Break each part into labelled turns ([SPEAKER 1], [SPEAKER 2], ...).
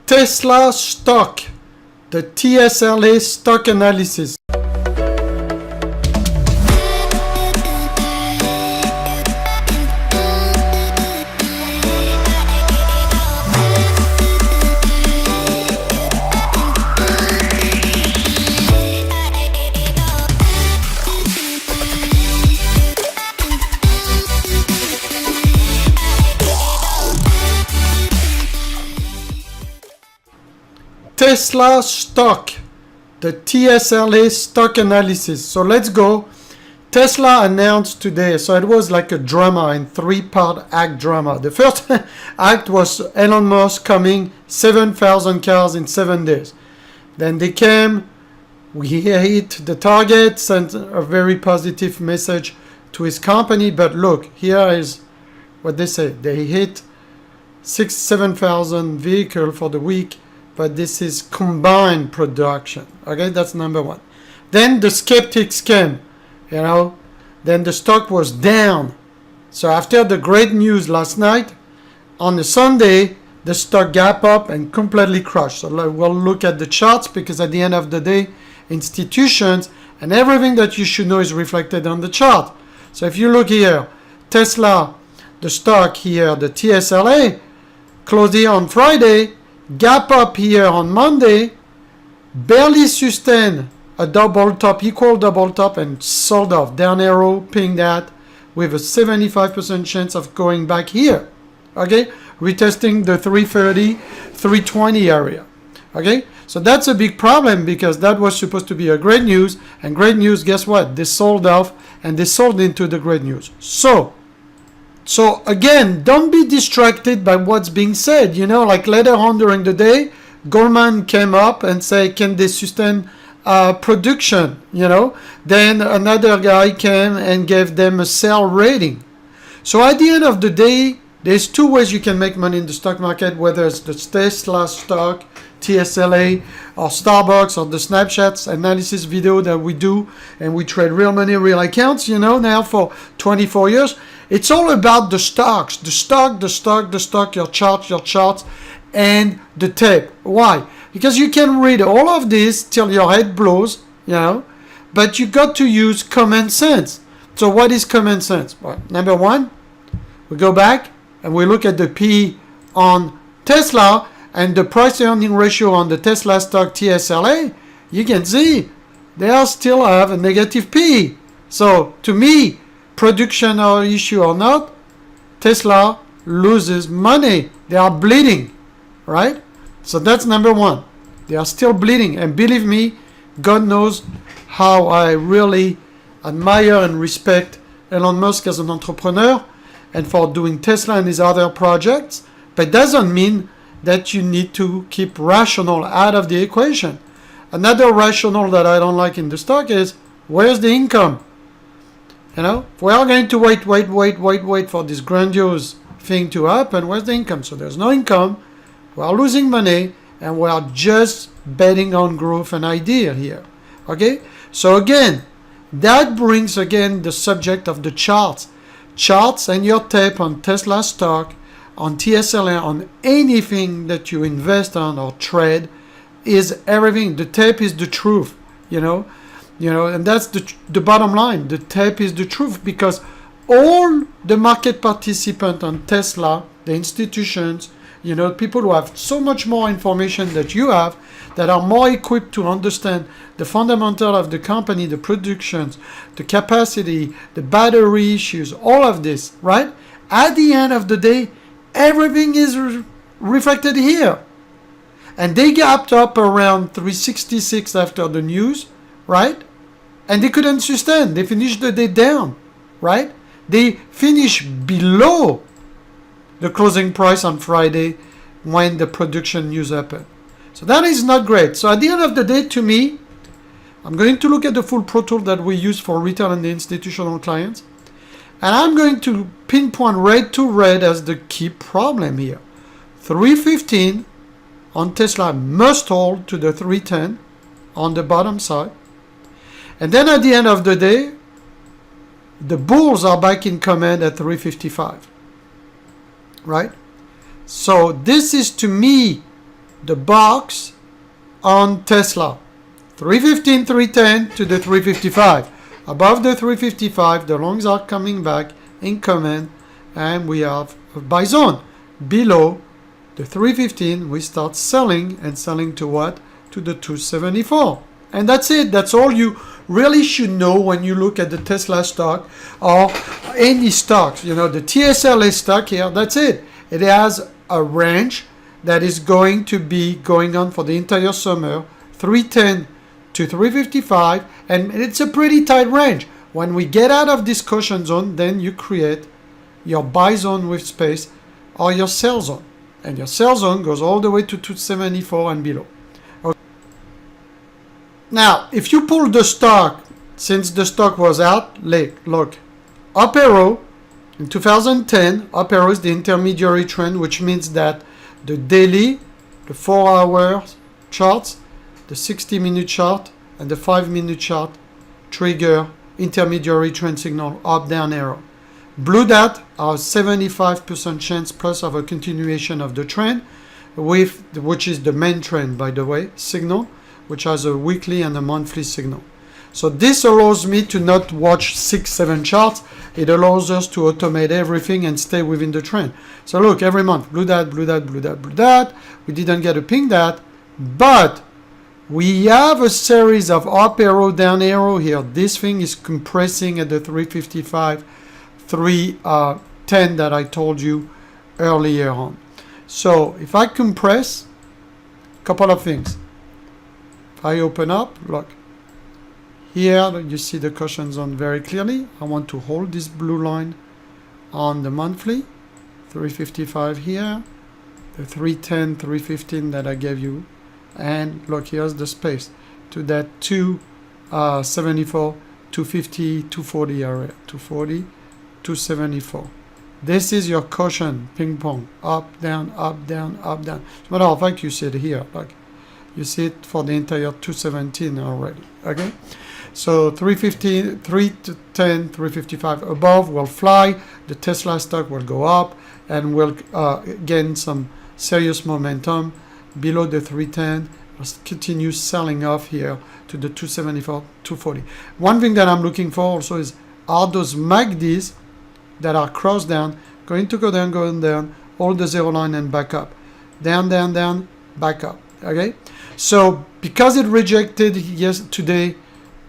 [SPEAKER 1] Tesla stock, the TSLA stock analysis. Tesla stock, the TSLA stock analysis. So let's go. Tesla announced today, so it was like a drama, in three-part act drama. The first act was Elon Musk coming 7,000 cars in 7 days. Then they came, we hit the target, sent a very positive message to his company. But look, here is what they say. They hit 7,000 vehicles for the week. But this is combined production. Okay, that's number one. Then the skeptics came, then the stock was down. So after the great news last night, on the Sunday, the stock gap up and completely crushed. So we'll look at the charts, because at the end of the day, institutions and everything that you should know is reflected on the chart. So if you look here, Tesla, the stock here, the TSLA, closed here on Friday, gap up here on Monday, barely sustained a double top, equal double top, and sold off. Down arrow, ping that, with a 75% chance of going back here. Okay, retesting the 330, 320 area. Okay, so that's a big problem, because that was supposed to be a great news, and great news, guess what? They sold off, and they sold into the great news. So again, don't be distracted by what's being said. Like later on during the day, Goldman came up and said, can they sustain production? Then another guy came and gave them a sell rating. So at the end of the day, there's two ways you can make money in the stock market, whether it's the Tesla stock, TSLA, or Starbucks, or the Snapchats analysis video that we do, and we trade real money, real accounts, now for 24 years. It's all about the stocks, the stock, your charts, and the tape. Why? Because you can read all of this till your head blows, but you got to use common sense. So what is common sense? Well, number one, we go back and we look at the P on Tesla and the price-earning ratio on the Tesla stock TSLA. You can see they still have a negative P. So to me, production or issue or not, Tesla loses money. They are bleeding, right? So that's number one. They are still bleeding. And believe me, God knows how I really admire and respect Elon Musk as an entrepreneur and for doing Tesla and his other projects. But it doesn't mean that you need to keep rational out of the equation. Another rational that I don't like in the stock is, where's the income? If we are going to wait for this grandiose thing to happen, where's the income? So there's no income, we are losing money, and we are just betting on growth and idea here. Okay? So again, that brings again the subject of the charts. Charts and your tape on Tesla stock, on TSLA, on anything that you invest on or trade is everything. The tape is the truth, and that's the bottom line. The tape is the truth, because all the market participants on Tesla, the institutions, people who have so much more information that you have, that are more equipped to understand the fundamental of the company, the productions, the capacity, the battery issues, all of this, right? At the end of the day, everything is reflected here. And they gapped up around 366 after the news, right? And they couldn't sustain. They finished the day down, right? They finished below the closing price on Friday when the production news happened. So that is not great. So at the end of the day, to me, I'm going to look at the full Pro Tool that we use for retail and the institutional clients. And I'm going to pinpoint red to red as the key problem here. 315 on Tesla must hold to the 310 on the bottom side. And then at the end of the day, the bulls are back in command at 355. Right? So this is, to me, the box on Tesla. 315, 310 to the 355. Above the 355, the longs are coming back in command, and we have a buy zone. Below the 315, we start selling, and selling to what? To the 274. And that's it. That's all you really should know when you look at the Tesla stock or any stocks. You know, the TSLA stock here, that's it. It has a range that is going to be going on for the entire summer, 310 to 355, and it's a pretty tight range. When we get out of this caution zone, then you create your buy zone with space or your sell zone. And your sell zone goes all the way to 274 and below. Okay. Now, if you pull the stock, since the stock was out, look, up arrow in 2010, up arrow is the intermediary trend, which means that the daily, the 4-hour charts, the 60-minute chart, and the 5-minute chart trigger intermediary trend signal, up, down arrow. Blue dot are 75% chance plus of a continuation of the trend, which is the main trend, by the way, signal, which has a weekly and a monthly signal. So this allows me to not watch 6-7 charts. It allows us to automate everything and stay within the trend. So look, every month, blue dot, blue dot, blue dot, blue dot. We didn't get a pink dot, but we have a series of up arrow, down arrow here. This thing is compressing at the 355, 310 that I told you earlier on. So if I compress, a couple of things. If I open up, look. Here you see the caution zone very clearly. I want to hold this blue line on the monthly, 355 here, the 310, 315 that I gave you, and look, here's the space to that 274, 250, 240 area, 240, 274. This is your caution ping pong, up, down, up, down, up, down. As a matter of fact, you see it here, like you see it for the entire 217 already. Okay. So 315, 310, 355 above will fly. The Tesla stock will go up and will gain some serious momentum. Below the 310, will continue selling off here to the 274, 240. One thing that I'm looking for also is, are those MACDs that are crossed down going to go down, going down, hold the zero line and back up. Down, down, down, back up. Okay? So because it rejected today,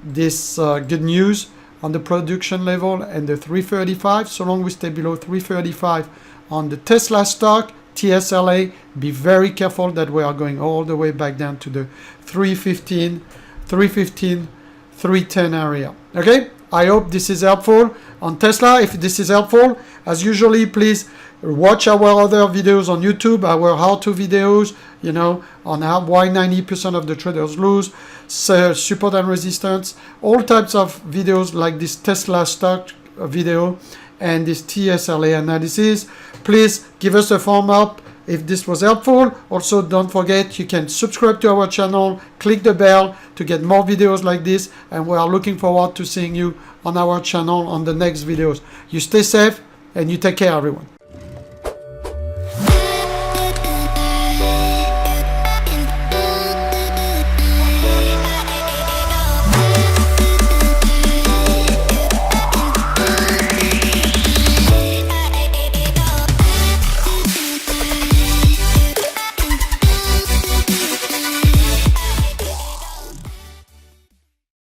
[SPEAKER 1] this good news on the production level and the 335, so long we stay below 335 on the Tesla stock, TSLA, be very careful that we are going all the way back down to the 315, 310 area. Okay, I hope this is helpful on Tesla. If this is helpful, as usually, please watch our other videos on YouTube, our how-to videos, you know, on why 90% of the traders lose, support and resistance, all types of videos like this Tesla stock video and this TSLA analysis. Please give us a thumb up if this was helpful. Also, don't forget you can subscribe to our channel, click the bell to get more videos like this, and we are looking forward to seeing you on our channel on the next videos. You stay safe and you take care, everyone.